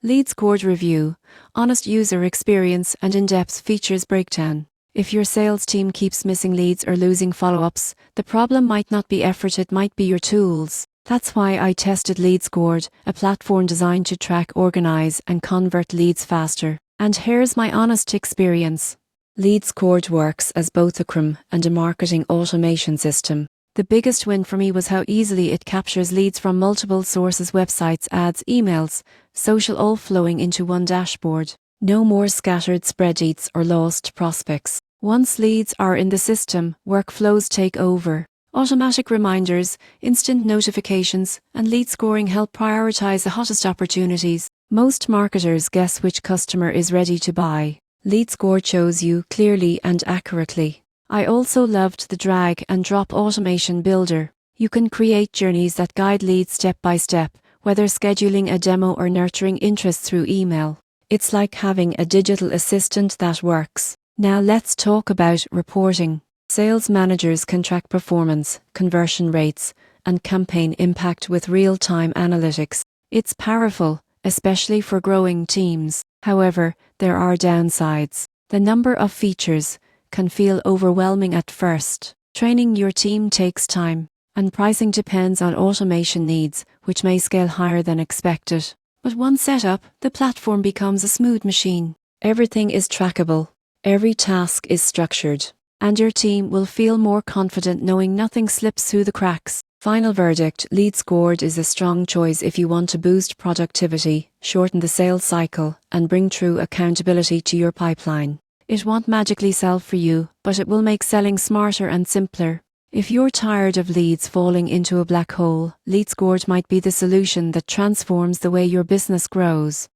LeadSquared review, honest user experience and in-depth features breakdown. If your sales team keeps missing leads or losing follow-ups, the problem might not be effort, it might be your tools. That's why I tested LeadSquared, a platform designed to track, organize, and convert leads faster. And here's my honest experience. LeadSquared works as both a CRM and a marketing automation system. The biggest win for me was how easily it captures leads from multiple sources: websites, ads, emails, social, all flowing into one dashboard. No more scattered spreadsheets or lost prospects. Once leads are in the system, workflows take over. Automatic reminders, instant notifications, and lead scoring help prioritize the hottest opportunities. Most marketers guess which customer is ready to buy. LeadSquared shows you clearly and accurately. I also loved the drag and drop automation builder. You can create journeys that guide leads step by step, whether scheduling a demo or nurturing interest through email. It's like having a digital assistant that works. Now let's talk about reporting. Sales managers can track performance, conversion rates, and campaign impact with real-time analytics. It's powerful, especially for growing teams. However, there are downsides. The number of features can feel overwhelming at first. Training your team takes time, and pricing depends on automation needs, which may scale higher than expected. But once set up, the platform becomes a smooth machine. Everything is trackable, every task is structured, and your team will feel more confident knowing nothing slips through the cracks. Final verdict: LeadSquared is a strong choice if you want to boost productivity, shorten the sales cycle, and bring true accountability to your pipeline. It won't magically sell for you, but it will make selling smarter and simpler. If you're tired of leads falling into a black hole, LeadSquared might be the solution that transforms the way your business grows.